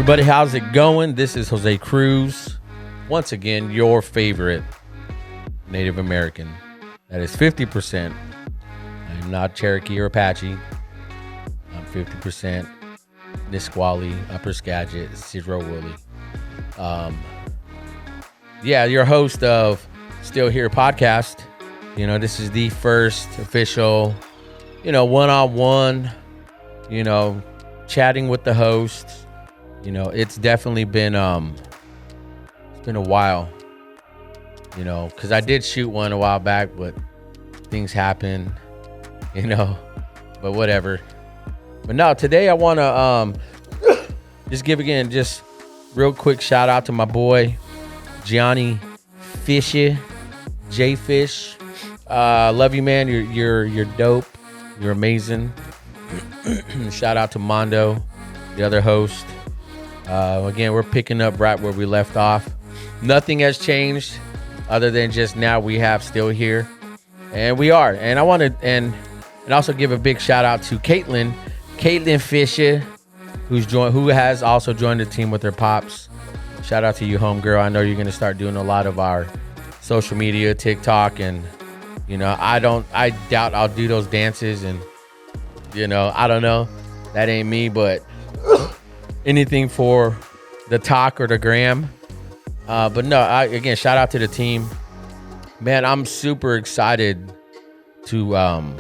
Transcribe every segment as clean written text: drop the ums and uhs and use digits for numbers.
everybody, how's it going? This is JCruz. Once again, your favorite Native American. That is 50%. I'm not Cherokee or Apache. I'm 50% Nisqually, Upper Skagit, Zero Woolly. Your host of Still Here podcast. This is the first official, one-on-one, chatting with the host. It's definitely been it's been a while, because I did shoot one a while back, but things happen, but whatever. But no, today I want to just give again just real quick shout out to my boy Johnny Fishy, J Fish. Love you, man. You're dope. You're amazing. Shout out to Mondo, the other host. Again, we're picking up right where we left off. Nothing has changed other than just now we have Still Here, and we are. And I want to and also give a big shout out to Caitlin Fisher, who has also joined the team with her pops. Shout out to you, homegirl. I know you're gonna start doing a lot of our social media, TikTok, and I doubt I'll do those dances, and I don't know, that ain't me, but anything for the talk or the gram. But no, again, shout out to the team, man. I'm super excited to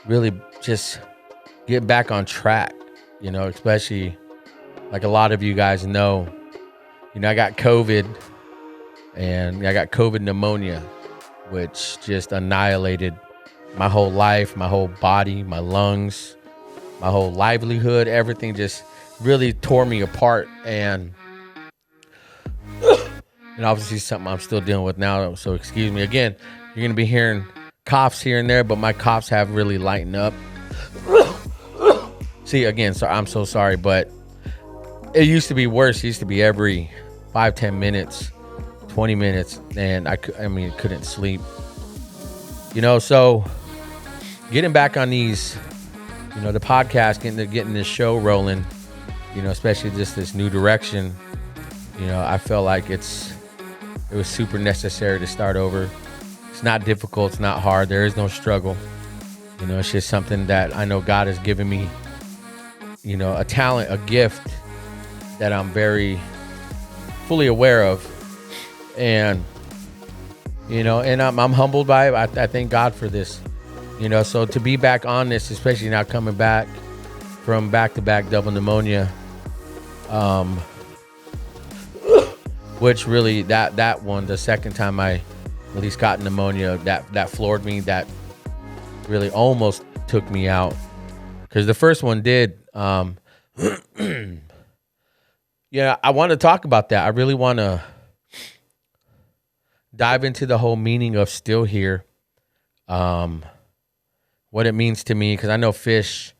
really just get back on track, especially like a lot of you guys know, I got COVID, and I got COVID pneumonia, which just annihilated my whole life, my whole body, my lungs, my whole livelihood. Everything just really tore me apart, and obviously something I'm still dealing with now. So excuse me. Again, you're going to be hearing coughs here and there, but my coughs have really lightened up. See, again, so I'm so sorry, but it used to be worse. It used to be every 5-10 minutes, 20 minutes, and I couldn't sleep. So getting back on these, the podcast, getting this show rolling, especially just this new direction, I felt like it was super necessary to start over. It's not difficult. It's not hard. There is no struggle. It's just something that I know God has given me, a talent, a gift that I'm very fully aware of. And, and I'm humbled by it. I thank God for this, so to be back on this, especially now coming back from back-to-back double pneumonia, which really that one, the second time I at least got pneumonia, that floored me. That really almost took me out, because the first one did. I want to talk about that. I really want to dive into the whole meaning of Still Here, what it means to me, because I know Fish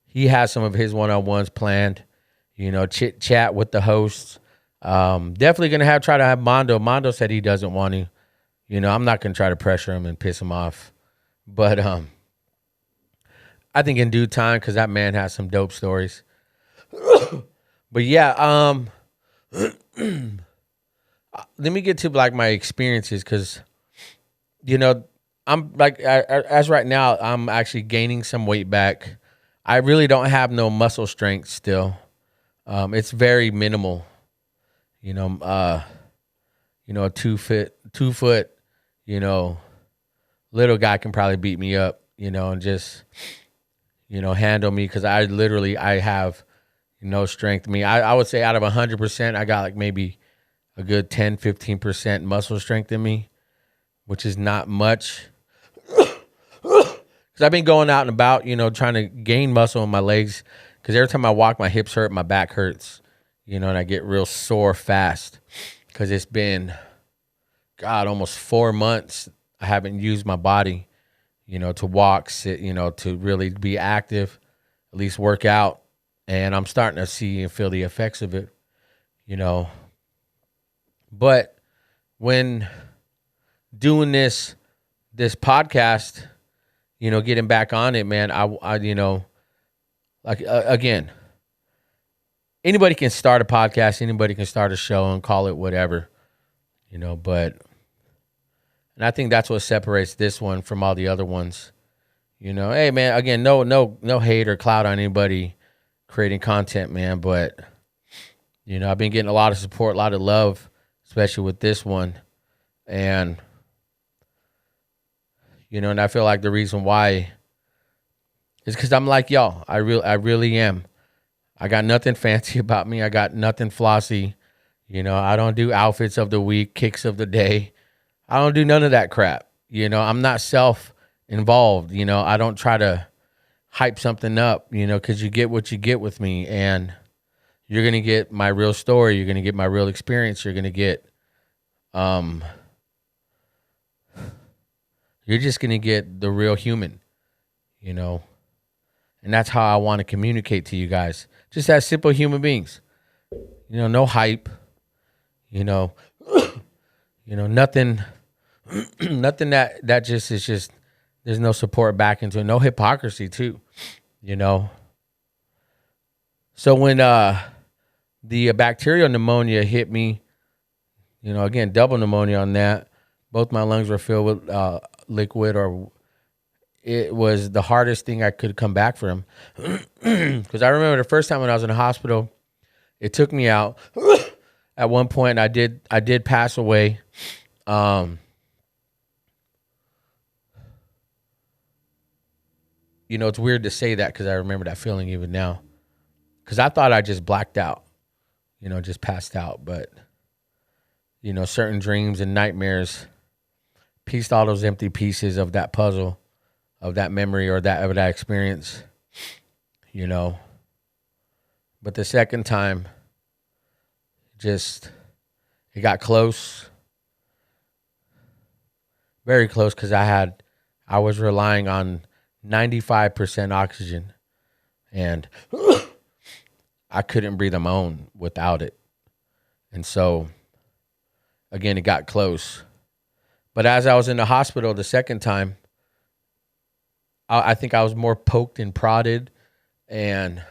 he has some of his one-on-ones planned, chit chat with the hosts. Definitely gonna try to have Mondo. Mondo said he doesn't want to. I'm not gonna try to pressure him and piss him off, but I think in due time, because that man has some dope stories. But yeah, let me get to like my experiences, because I'm like, as right now, I'm actually gaining some weight back. I really don't have no muscle strength still. It's very minimal. A 2 foot, little guy can probably beat me up, and just, handle me, because I have no strength. I would say out of 100%, I got like maybe a good 10-15% muscle strength in me, which is not much. Because I've been going out and about, trying to gain muscle in my legs, because every time I walk, my hips hurt, my back hurts, and I get real sore fast, because it's been, almost 4 months I haven't used my body, to walk, sit, to really be active, at least work out. And I'm starting to see and feel the effects of it, But when doing this podcast, getting back on it, man, I again, anybody can start a podcast, anybody can start a show and call it whatever, but and I think that's what separates this one from all the other ones. Hey man, again, no hate or clout on anybody creating content, man, but I've been getting a lot of support, a lot of love, especially with this one. And and I feel like the reason why is because I'm like y'all. I really am. I got nothing fancy about me. I got nothing flossy. I don't do outfits of the week, kicks of the day. I don't do none of that crap. I'm not self-involved. I don't try to hype something up, because you get what you get with me. And you're going to get my real story. You're going to get my real experience. You're going to get, you're just going to get the real human, and that's how I want to communicate to you guys. Just as simple human beings, no hype, nothing, nothing that just is just, there's no support back into it. No hypocrisy too, So when, the bacterial pneumonia hit me, again, double pneumonia on that, both my lungs were filled with, liquid, or it was the hardest thing I could come back from. Because I remember the first time when I was in the hospital, it took me out. At one point, I did pass away. It's weird to say that because I remember that feeling even now. Because I thought I just blacked out, just passed out. But, certain dreams and nightmares pieced all those empty pieces of that puzzle, of that memory or that experience, But the second time, it got close, very close, because I was relying on 95% oxygen, and I couldn't breathe on my own without it. And so, again, it got close. But as I was in the hospital the second time, I think I was more poked and prodded and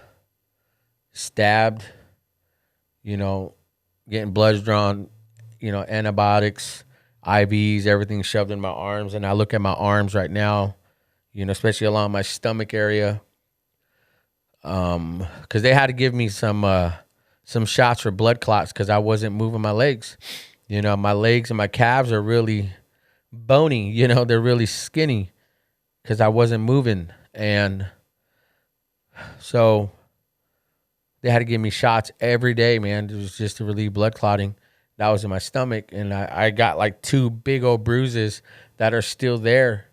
stabbed, getting bloods drawn, antibiotics, IVs, everything shoved in my arms. And I look at my arms right now, especially along my stomach area, because they had to give me some shots for blood clots because I wasn't moving my legs. My legs and my calves are really bony, they're really skinny because I wasn't moving. And so they had to give me shots every day, man. It was just to relieve blood clotting that was in my stomach. And I got like 2 big old bruises that are still there,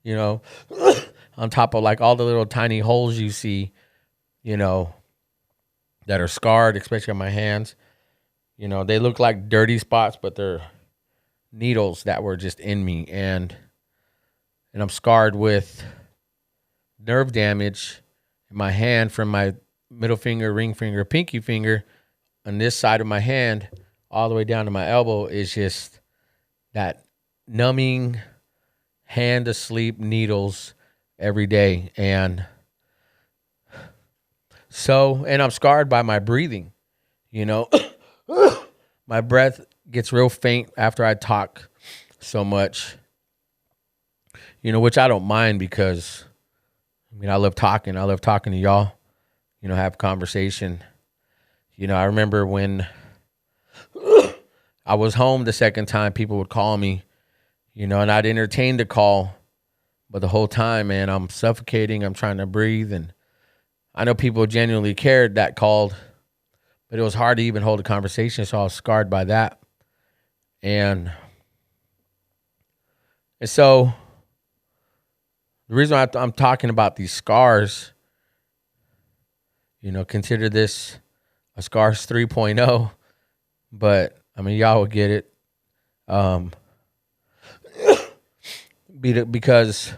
on top of like all the little tiny holes you see, that are scarred, especially on my hands. They look like dirty spots, but they're needles that were just in me. And I'm scarred with nerve damage in my hand from my middle finger, ring finger, pinky finger on this side of my hand all the way down to my elbow is just that numbing hand asleep needles every day. And I'm scarred by my breathing, my breath gets real faint after I talk so much, which I don't mind because I love talking. I love talking to y'all, have conversation. I remember when I was home the second time, people would call me, and I'd entertain the call, but the whole time, man, I'm suffocating. I'm trying to breathe. And I know people genuinely cared that called, but it was hard to even hold a conversation. So I was scarred by that. And so the reason I'm talking about these scars, consider this a scars 3.0, but y'all will get it. Because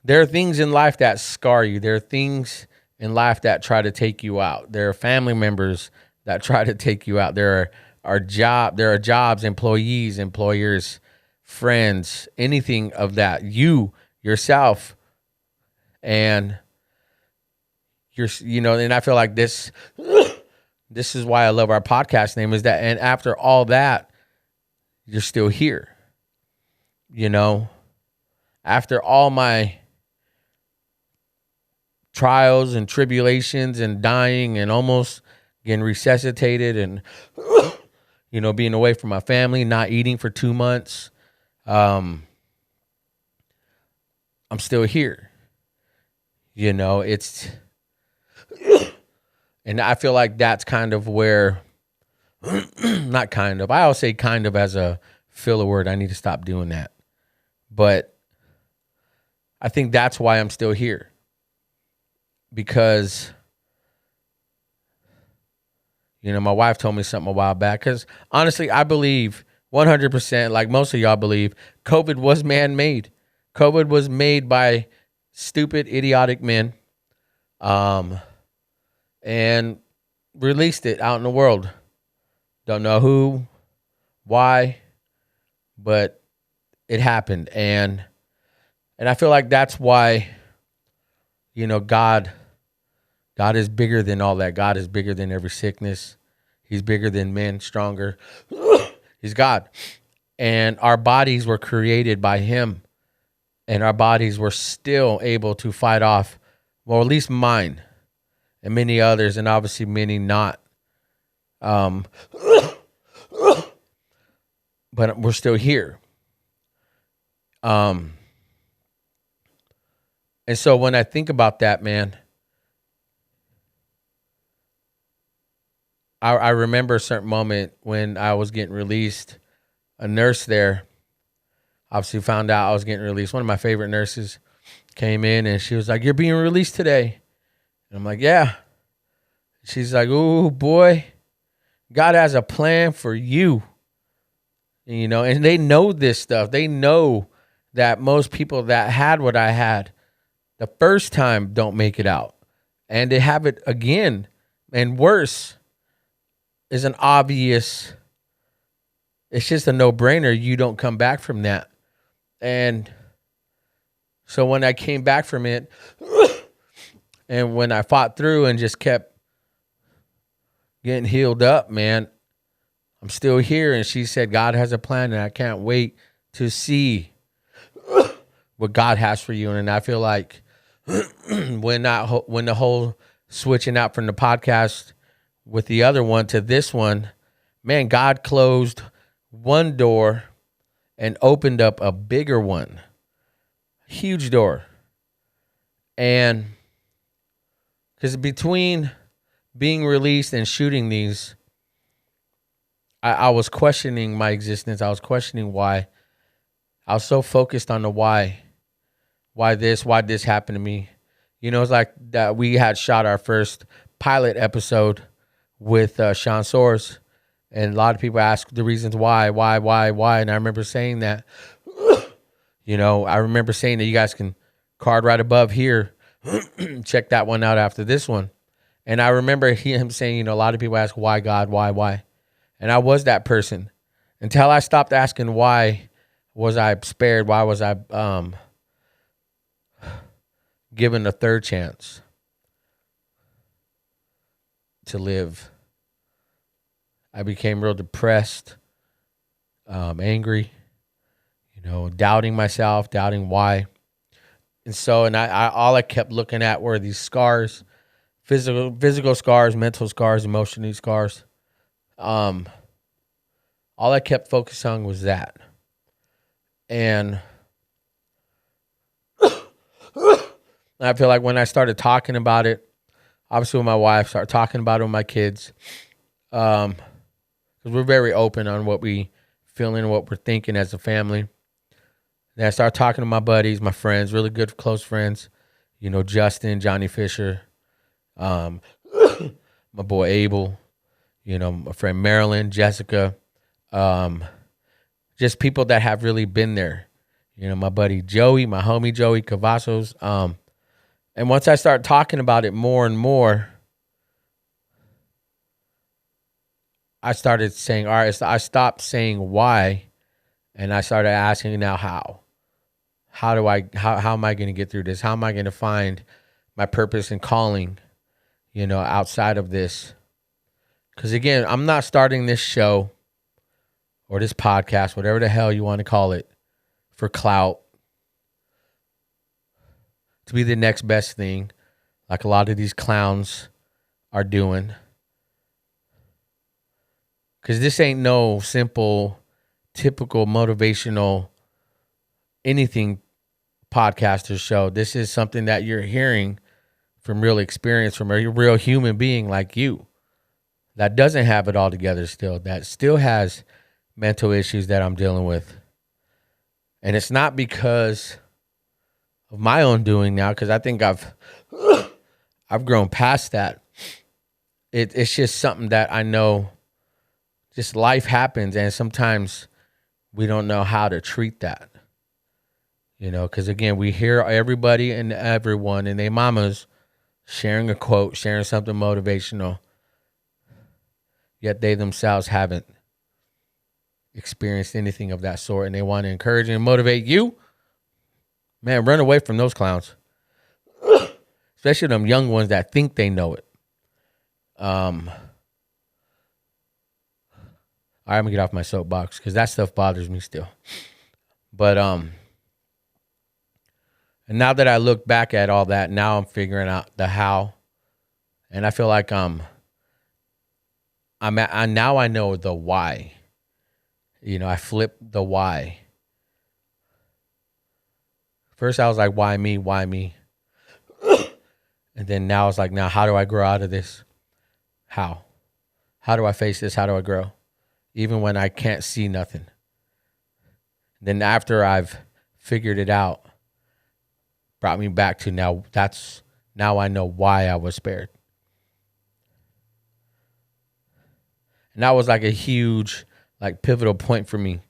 there are things in life that scar you. There are things in life that try to take you out. There are family members that try to take you out. There are jobs, employees, employers, friends, anything of that. You yourself, and And I feel like this is why I love our podcast name is that, and after all that, you're still here. After all my trials and tribulations and dying and almost getting resuscitated and, being away from my family, not eating for 2 months, I'm still here. It's, and I feel like that's kind of where, not kind of, I always say kind of as a filler word. I need to stop doing that. But I think that's why I'm still here. Because, my wife told me something a while back. Because honestly, I believe 100%, like most of y'all believe, COVID was man-made. COVID was made by stupid, idiotic men, and released it out in the world. Don't know who, why, but it happened. And I feel like that's why, God is bigger than all that. God is bigger than every sickness. He's bigger than men, stronger. He's God. And our bodies were created by him. And our bodies were still able to fight off, well, at least mine and many others, and obviously many not. But we're still here. And so when I think about that, man, I remember a certain moment when I was getting released. A nurse there obviously found out I was getting released. One of my favorite nurses came in and she was like, "You're being released today." And I'm like, "Yeah." She's like, "Ooh, boy, God has a plan for you." And they know this stuff. They know that most people that had what I had the first time don't make it out. And they have it again and worse is an obvious, it's just a no-brainer. You don't come back from that. And so when I came back from it and when I fought through and just kept getting healed up, man, I'm still here. And she said, God has a plan and I can't wait to see what God has for you. And I feel like when the whole switching out from the podcast with the other one to this one, man, God closed one door and opened up a bigger one. Huge door. And because between being released and shooting these, I was questioning my existence. I was questioning why. I was so focused on the why. Why this happened to me. It's like that we had shot our first pilot episode with Sean Soares. And a lot of people ask the reasons why. And I remember saying that, I remember saying that you guys can card right above here. Check that one out after this one. And I remember him saying, a lot of people ask, why God, why? And I was that person until I stopped asking why was I spared? Why was I given a third chance to live? I became real depressed, angry, doubting myself, doubting why. And so, I all I kept looking at were these scars, physical scars, mental scars, emotional scars. All I kept focused on was that. And I feel like when I started talking about it, obviously with my wife, started talking about it with my kids, because we're very open on what we feeling, what we're thinking as a family. Then I started talking to my buddies, my friends, really good close friends, Justin, Johnny Fisher, my boy Abel, my friend Marilyn, Jessica, just people that have really been there. My buddy Joey, my homie Joey Cavazos. And once I started talking about it more and more, I started saying, all right, I stopped saying why, and I started asking now how. How am I going to get through this? How am I going to find my purpose and calling outside of this. Because again, I'm not starting this show or this podcast, whatever the hell you want to call it, for clout, to be the next best thing, like a lot of these clowns are doing. Because this ain't no simple, typical motivational anything podcaster show. This is something that you're hearing from real experience, from a real human being like you that doesn't have it all together still, that still has mental issues that I'm dealing with. And it's not because of my own doing now, because I think I've grown past that. It's just something that I know, just life happens, and sometimes we don't know how to treat that. Because again, we hear everybody and everyone and their mamas sharing a quote, sharing something motivational, yet they themselves haven't experienced anything of that sort, and they want to encourage and motivate you. Man, run away from those clowns, especially them young ones that think they know it. All right, I'm gonna get off my soapbox because that stuff bothers me still. But and now that I look back at all that, now I'm figuring out the how, and I feel like now I know the why. I flipped the why. First, I was like, why me? Why me? And then now it's like, now how do I grow out of this? How? How do I face this? How do I grow? Even when I can't see nothing. Then after I've figured it out, brought me back to now I know why I was spared. And that was like a huge, pivotal point for me.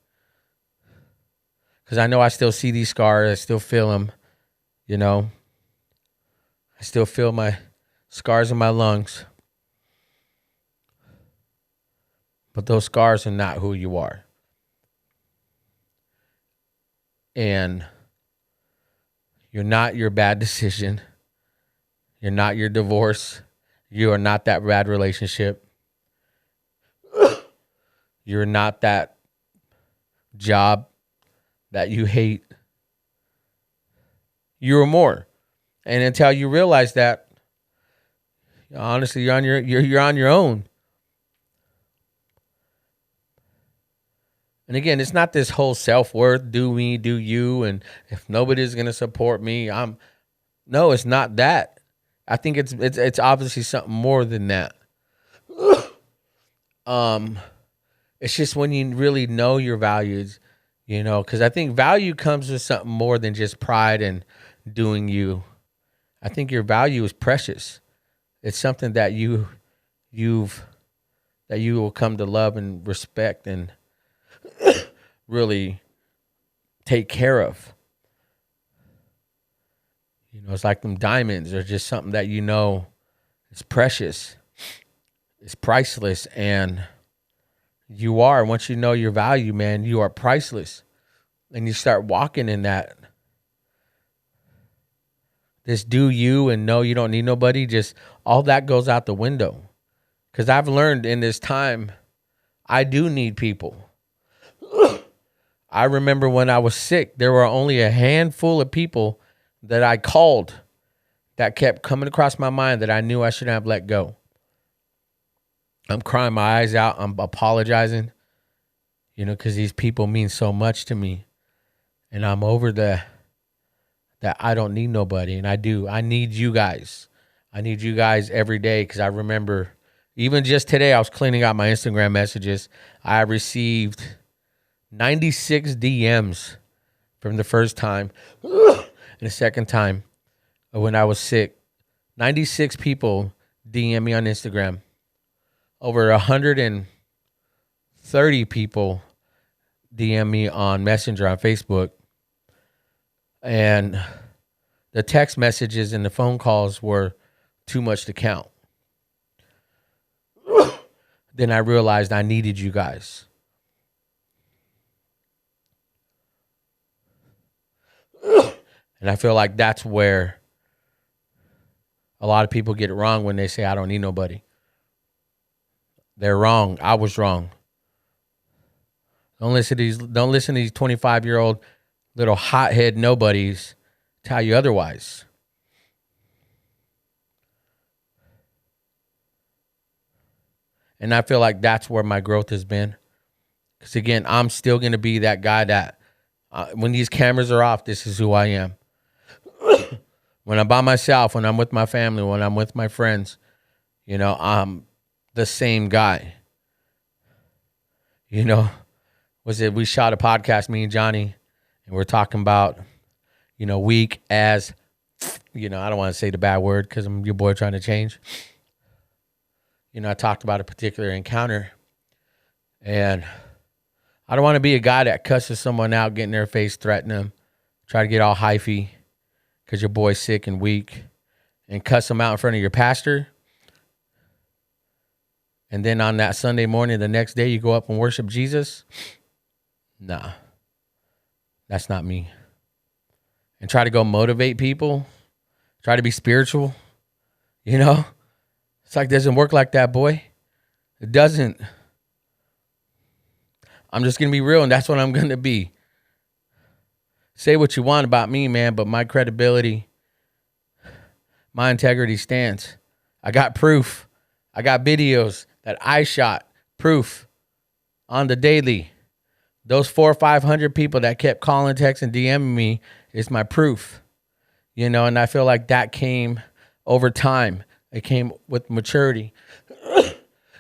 Because I know I still see these scars. I still feel them, I still feel my scars in my lungs. But those scars are not who you are. And you're not your bad decision. You're not your divorce. You are not that bad relationship. You're not that job that you hate. You're more. And until you realize that, honestly, you're on your own. And again, it's not this whole self-worth, do me, do you, and if nobody's gonna support me, no, it's not that. I think it's obviously something more than that. It's just when you really know your values, because I think value comes with something more than just pride and doing you. I think your value is precious. It's something that you will come to love and respect and really take care of. It's like them diamonds are just something that is precious. It's priceless, and once you know your value, man, you are priceless. And you start walking in that. This do you and no, you don't need nobody, just all that goes out the window. Because I've learned in this time, I do need people. I remember when I was sick, there were only a handful of people that I called that kept coming across my mind that I knew I shouldn't have let go. I'm crying my eyes out. I'm apologizing, because these people mean so much to me. And I'm over that I don't need nobody. And I do. I need you guys. I need you guys every day, because I remember even just today I was cleaning out my Instagram messages. I received 96 DMs from the first time and the second time when I was sick. 96 people DM me on Instagram. Over 130 people DM me on Messenger on Facebook. And the text messages and the phone calls were too much to count. Then I realized I needed you guys. And I feel like that's where A lot of people get it wrong when they say, I don't need nobody. They're wrong. I was wrong. Don't listen to these 25-year-old little hothead nobodies tell you otherwise. And I feel like that's where my growth has been. Because again, I'm still going to be that guy that when these cameras are off, this is who I am. When I'm by myself, when I'm with my family, when I'm with my friends, I'm the same guy. We shot a podcast, me and Johnny, and we're talking about, weak as, I don't want to say the bad word because I'm your boy trying to change. I talked about a particular encounter, and I don't want to be a guy that cusses someone out, get in their face, threaten them, try to get all hyphy because your boy's sick and weak, and cuss them out in front of your pastor. And then on that Sunday morning, the next day, you go up and worship Jesus. Nah, that's not me. And try to go motivate people, try to be spiritual, It's like, it doesn't work like that, boy. It doesn't. I'm just going to be real, and that's what I'm going to be. Say what you want about me, man, but my credibility, my integrity stands. I got proof. I got videos that I shot, proof on the daily. Those 400 or 500 people that kept calling, texting, DMing me is my proof. And I feel like that came over time. It came with maturity.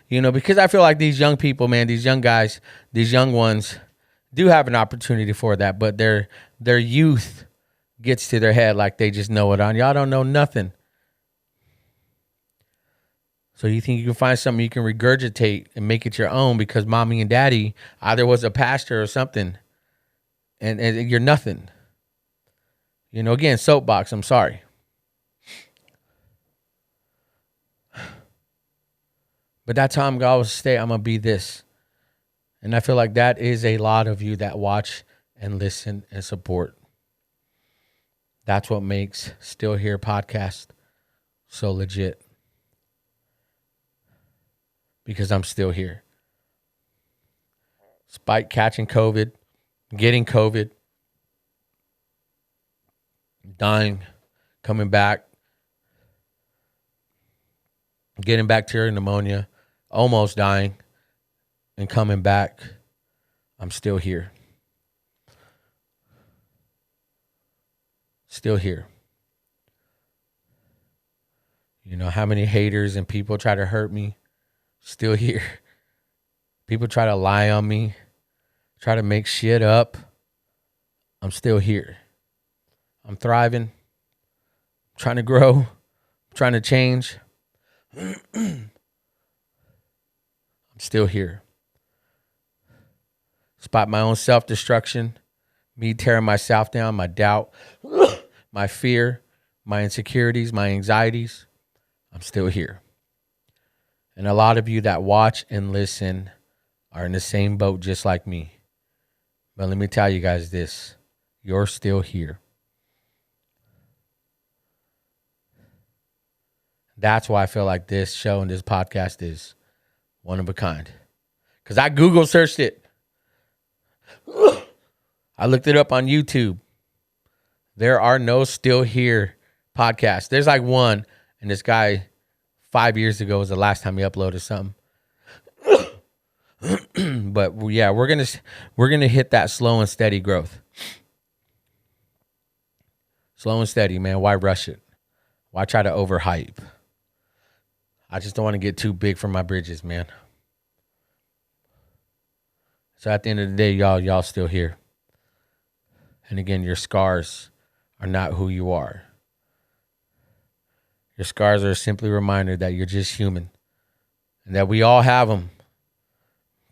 Because I feel like these young people, man, these young guys, these young ones do have an opportunity for that, but their youth gets to their head like they just know it on. Y'all don't know nothing. So you think you can find something you can regurgitate and make it your own because mommy and daddy either was a pastor or something, and you're nothing. Again, soapbox, I'm sorry. But that's how I'm going to always stay. I'm going to be this. And I feel like that is a lot of you that watch and listen and support. That's what makes Still Here podcast so legit. Because I'm still here. Despite catching COVID, getting COVID, dying, coming back, getting bacterial pneumonia, almost dying, and coming back, I'm still here. Still here. How many haters and people try to hurt me? Still here. People try to lie on me, try to make shit up. I'm still here. I'm thriving. I'm trying to grow. I'm trying to change. I'm still here. Despite my own self-destruction, me tearing myself down, my doubt, my fear, my insecurities, my anxieties, I'm still here. And a lot of you that watch and listen are in the same boat just like me. But let me tell you guys this. You're still here. That's why I feel like this show and this podcast is one of a kind. Because I Google searched it. I looked it up on YouTube. There are no Still Here podcasts. There's like one, and this guy 5 years ago was the last time he uploaded something. But yeah, we're gonna hit that slow and steady growth. Slow and steady, man. Why rush it? Why try to overhype? I just don't want to get too big for my bridges, man. So at the end of the day, y'all still here. And again, your scars are not who you are. Your scars are simply a reminder that you're just human and that we all have them.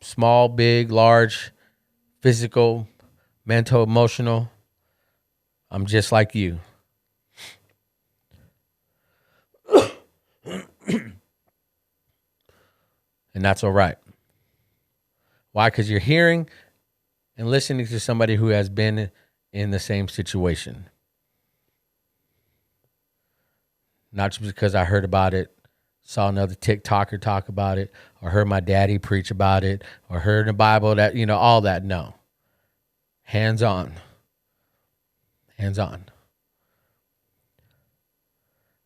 Small, big, large, physical, mental, emotional. I'm just like you. And that's all right. Why? Because you're hearing and listening to somebody who has been in the same situation. not just because I heard about it, saw another TikToker talk about it, or heard my daddy preach about it, or heard in the Bible that, all that. No. Hands on. Hands on.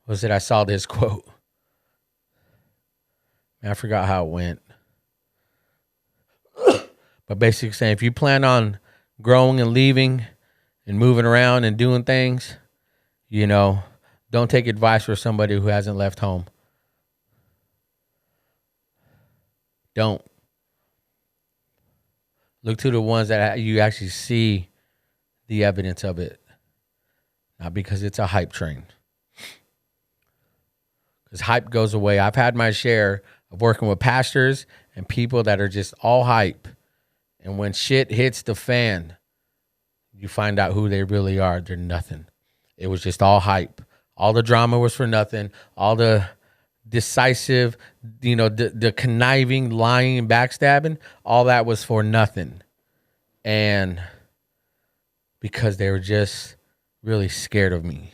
Was it? I saw this quote. I forgot how it went. But basically saying, if you plan on growing and leaving and moving around and doing things, don't take advice from somebody who hasn't left home. Don't. Look to the ones that you actually see the evidence of it. Not because it's a hype train. Because hype goes away. I've had my share of working with pastors and people that are just all hype. And when shit hits the fan, you find out who they really are. They're nothing. It was just all hype. All the drama was for nothing. All the decisive, the conniving, lying, backstabbing, all that was for nothing. And because they were just really scared of me.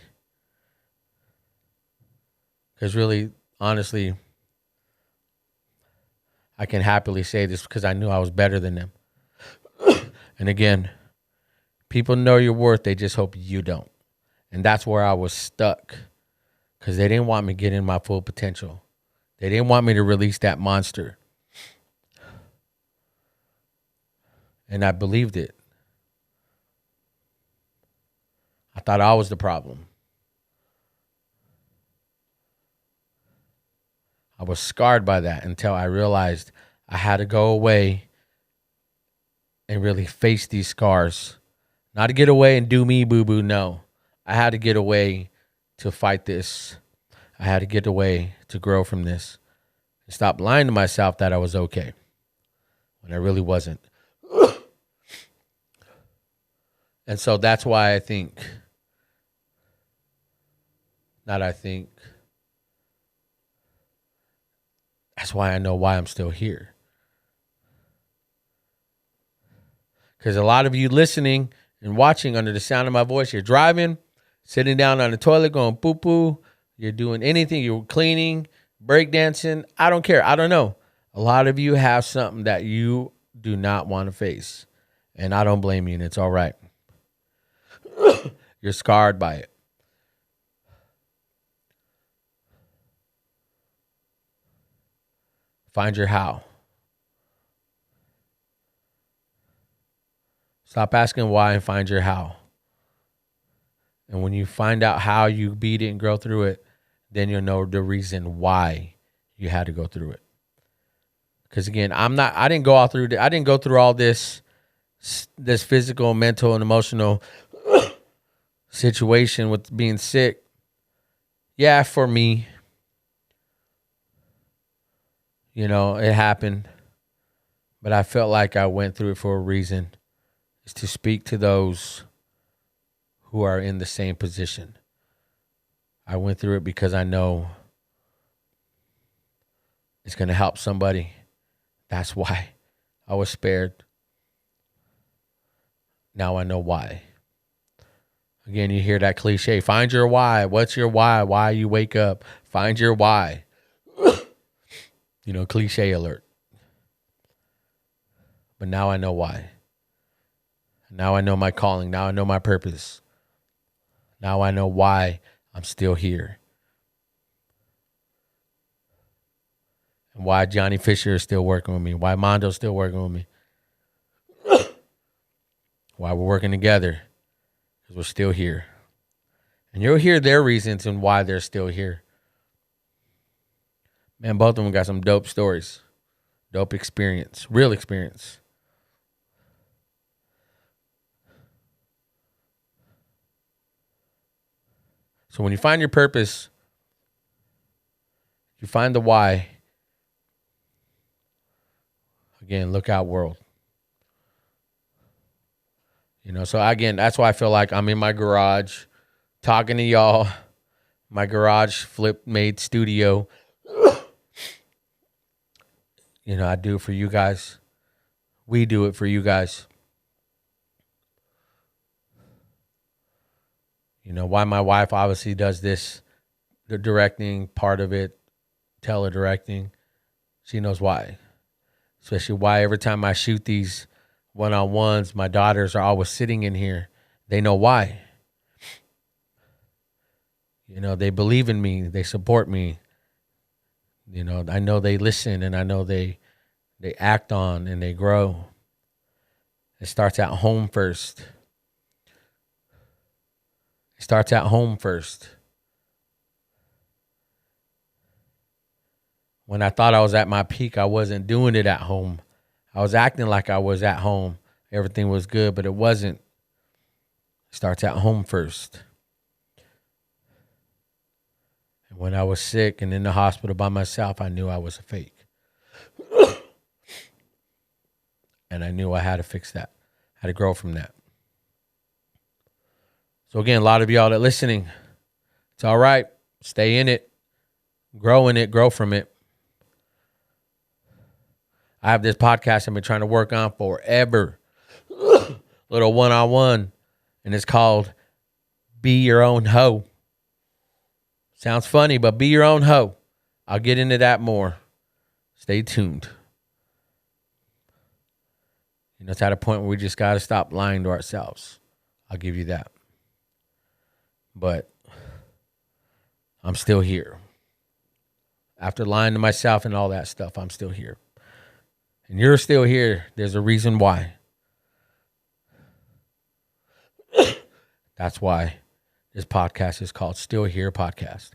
Because really, honestly, I can happily say this because I knew I was better than them. And again, people know your worth. They just hope you don't. And that's where I was stuck. Because they didn't want me getting my full potential. They didn't want me to release that monster. And I believed it. I thought I was the problem. I was scarred by that until I realized I had to go away and really face these scars. Not to get away and do me, boo-boo, no. I had to get away to fight this. I had to get away to grow from this. And stop lying to myself that I was okay when I really wasn't. And so that's why that's why I know why I'm still here. Because a lot of you listening and watching under the sound of my voice, you're driving, sitting down on the toilet going poo-poo, you're doing anything, you're cleaning, breakdancing, I don't care, I don't know. A lot of you have something that you do not want to face. And I don't blame you, and it's all right. You're scarred by it. Find your how. Stop asking why and find your how. And when you find out how you beat it and grow through it, then you'll know the reason why you had to go through it. Because again, I didn't go through all this physical, mental, and emotional situation with being sick. Yeah, for me, it happened. But I felt like I went through it for a reason. It's to speak to those who are in the same position. I went through it because I know it's going to help somebody. That's why I was spared. Now I know why. Again, you hear that cliche. Find your why. What's your why? Why you wake up? Find your why. Cliche alert. But now I know why. Now I know my calling. Now I know my purpose. Now I know why I'm still here. And why Johnny Fisher is still working with me. Why Mondo's still working with me. Why we're working together. Because we're still here. And you'll hear their reasons and why they're still here. Man, both of them got some dope stories. Dope experience. Real experience. So when you find your purpose, you find the why. Again, look out, world. So again, that's why I feel like I'm in my garage talking to y'all. My garage flip-made studio. I do it for you guys. We do it for you guys. Why my wife obviously does this the directing part of it, teledirecting. She knows why. Especially why every time I shoot these one-on-ones, my daughters are always sitting in here. They know why. You know, they believe in me. They support me. You know, I know they listen, and I know they act on and they grow. It starts at home first. It starts at home first. When I thought I was at my peak, I wasn't doing it at home. I was acting like I was at home. Everything was good, but it wasn't. It starts at home first. And when I was sick and in the hospital by myself, I knew I was a fake. And I knew I had to fix that. I had to grow from that. So again, a lot of y'all that are listening, it's all right. Stay in it. Grow in it. Grow from it. I have this podcast I've been trying to work on forever. Little one-on-one. And it's called Be Your Own Hoe. Sounds funny, but be your own hoe. I'll get into that more. Stay tuned. You know, it's at a point where we just got to stop lying to ourselves. I'll give you that. But I'm still here. After lying to myself and all that stuff, I'm still here. And you're still here. There's a reason why. That's why this podcast is called Still Here Podcast.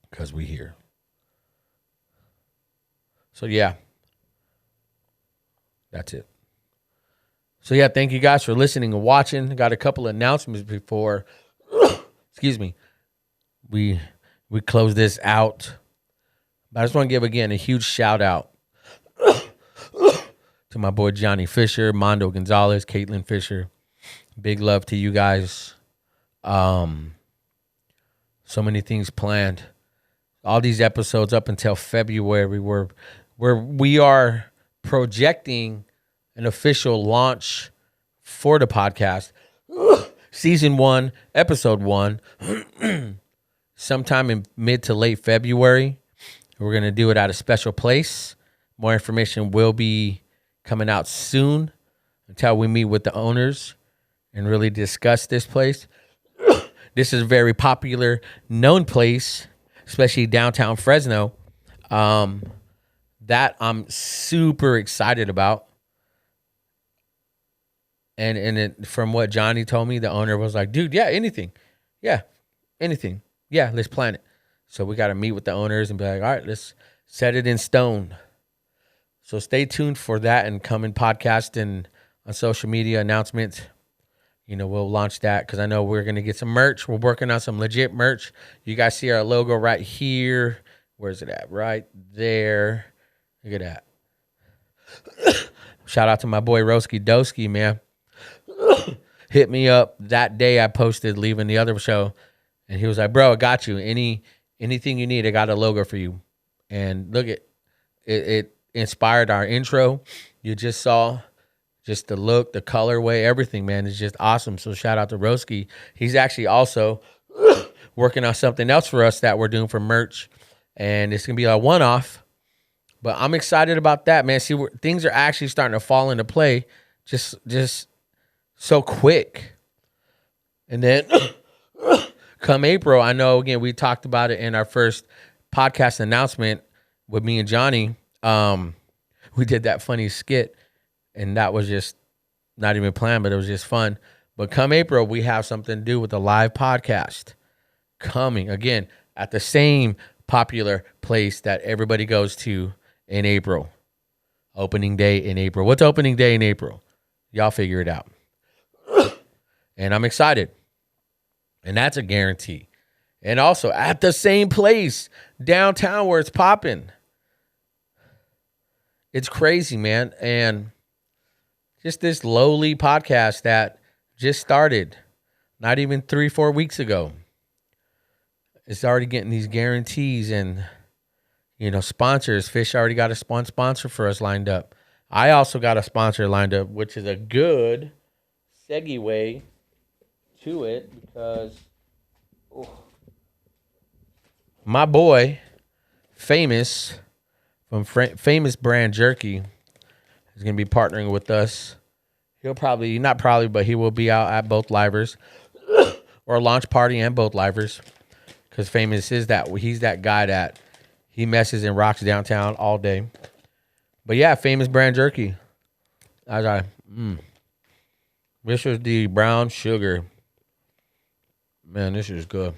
Because we here. So, yeah. That's it. So, yeah, thank you guys for listening and watching. I got a couple of announcements before, excuse me, we close this out. But I just want to give, again, a huge shout out to my boy Johnny Fisher, Mondo Gonzalez, Caitlin Fisher. Big love to you guys. So many things planned. All these episodes up until February we are projecting an official launch for the podcast. Season 1, episode 1, sometime in mid to late February. We're going to do it at a special place. More information will be coming out soon until we meet with the owners and really discuss this place. This is a very popular, known place, especially downtown Fresno, that I'm super excited about. And from what Johnny told me, the owner was like, dude, yeah, anything. Yeah, anything. Yeah, let's plan it. So we got to meet with the owners and be like, all right, let's set it in stone. So stay tuned for that and coming podcast and on social media announcements. You know, we'll launch that because I know we're going to get some merch. We're working on some legit merch. You guys see our logo right here. Where's it at? Right there. Look at that. Shout out to my boy Roski Doski, man. Hit me up that day I posted leaving the other show. And he was like, bro, I got you. Anything you need, I got a logo for you. And look at it inspired our intro. You just saw just the look, the colorway, everything, man. It's just awesome. So shout out to Roski. He's actually also working on something else for us that we're doing for merch. And it's going to be a one-off. But I'm excited about that, man. See, things are actually starting to fall into play just so quick. And then come April, I know, again, we talked about it in our first podcast announcement with me and Johnny. We did that funny skit, and that was just not even planned, but it was just fun. But come April, we have something to do with a live podcast coming, again, at the same popular place that everybody goes to in April. Opening day in April. What's opening day in April? Y'all figure it out. And I'm excited. And that's a guarantee. And also at the same place, downtown where it's popping. It's crazy, man. And just this lowly podcast that just started not even 3-4 weeks ago. It's already getting these guarantees and, you know, sponsors. Fish already got a sponsor for us lined up. I also got a sponsor lined up, which is a good segue to it because my boy, Famous from Famous Brand Jerky, is going to be partnering with us. He'll probably, not probably, but he will be out at both livers or launch party and both livers. Because Famous is he's that guy that he messes and rocks downtown all day. But yeah, Famous Brand Jerky. This is the brown sugar. Man, this is good.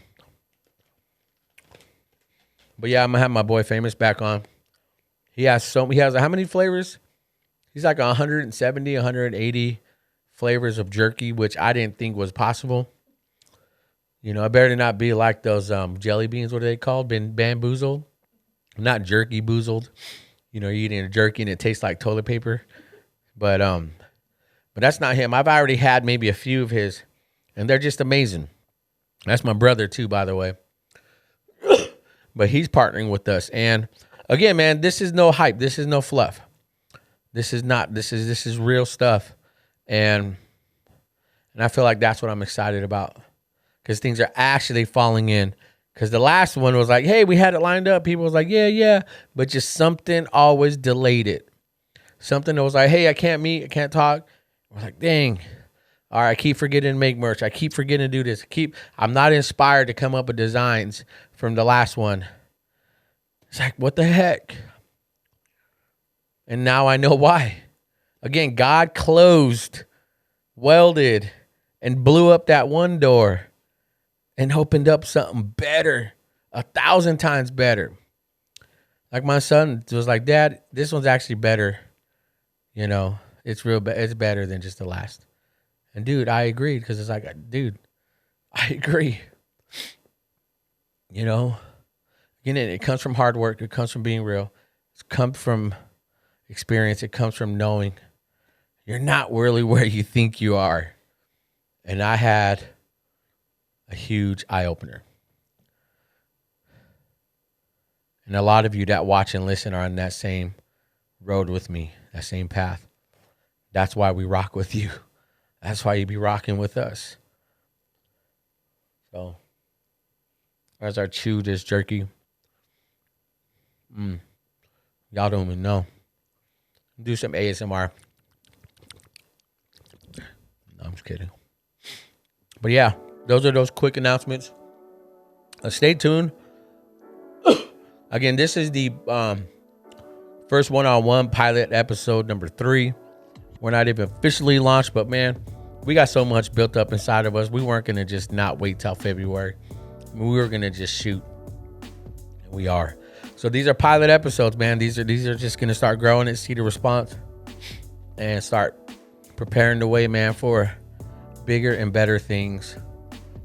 But yeah, I'm gonna have my boy Famous back on. He has how many flavors? He's like 170, 180 flavors of jerky, which I didn't think was possible. You know, it better not be like those jelly beans. What are they called? Been bamboozled, not jerky boozled. You know, you're eating a jerky and it tastes like toilet paper. But that's not him. I've already had maybe a few of his, and they're just amazing. That's my brother too, by the way. But he's partnering with us, and again, man, this is no hype. This is no fluff. This is real stuff, and I feel like that's what I'm excited about, because things are actually falling in. Because the last one was like, hey, we had it lined up. People was like, yeah, but just something always delayed it. Something that was like, hey, I can't meet, I can't talk. We're like, dang. All right, I keep forgetting to make merch. I keep forgetting to do this. I'm not inspired to come up with designs from the last one. It's like, what the heck? And now I know why. Again, God closed, welded, and blew up that one door and opened up something better, 1,000 times better. Like my son was like, Dad, this one's actually better. You know, it's it's better than just the last. And dude, I agreed, because it's like, dude, I agree. You know, again, it comes from hard work. It comes from being real. It comes from experience. It comes from knowing you're not really where you think you are. And I had a huge eye opener. And a lot of you that watch and listen are on that same road with me, that same path. That's why we rock with you. That's why you be rocking with us. So, as I chew this jerky, y'all don't even know. Do some ASMR. No, I'm just kidding. But yeah, those are those quick announcements. Stay tuned. Again, this is the first one-on-one pilot episode number 3. We're not even officially launched, but man, we got so much built up inside of us. We weren't going to just not wait till February. We were going to just shoot. And we are. So these are pilot episodes, man. These are just going to start growing and see the response and start preparing the way, man, for bigger and better things.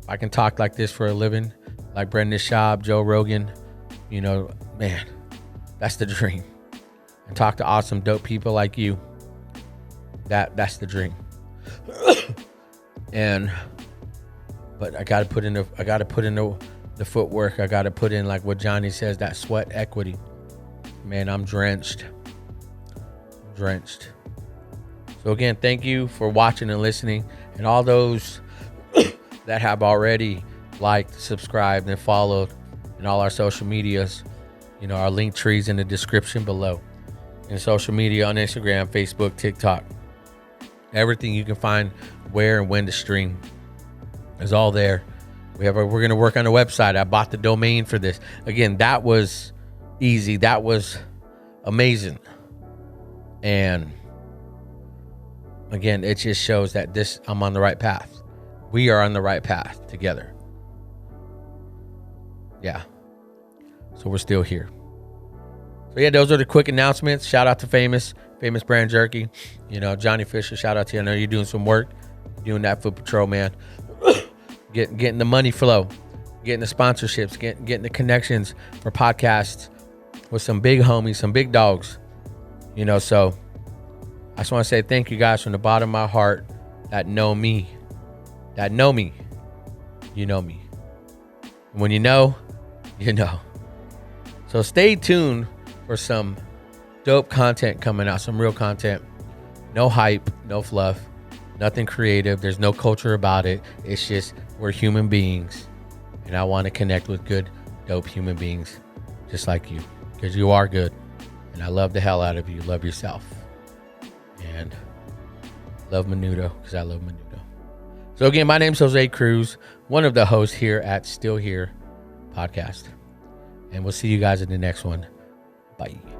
I can talk like this for a living, like Brendan Schaub, Joe Rogan. You know, man, that's the dream. And talk to awesome, dope people like you. That's the dream. But I gotta put in the footwork. I gotta put in, like what Johnny says, that sweat equity. Man, I'm drenched. So again, thank you for watching and listening, and all those that have already liked, subscribed, and followed in all our social medias. You know, our link trees in the description below. And social media on Instagram, Facebook, TikTok. Everything you can find where and when to stream is all there. We're going to work on a website. I bought the domain for this. Again, that was easy. That was amazing. And again, it just shows that I'm on the right path. We are on the right path together. Yeah. So we're still here. So yeah, those are the quick announcements. Shout out to Famous Brand Jerky. You know, Johnny Fisher, shout out to you. I know you're doing some work. Doing that foot patrol, man. Getting the money flow. Getting the sponsorships. Getting the connections for podcasts with some big homies, some big dogs. You know, so I just want to say thank you guys from the bottom of my heart that know me. That know me. You know me. And when you know, you know. So stay tuned for some dope content coming out, some real content. No hype, no fluff, nothing creative. There's no culture about it. It's just we're human beings, and I want to connect with good, dope human beings just like you, because you are good. And I love the hell out of you. Love yourself. And love Menudo, because I love Menudo. So again, my name's JCruz, one of the hosts here at Still Here podcast. And we'll see you guys in the next one. Bye.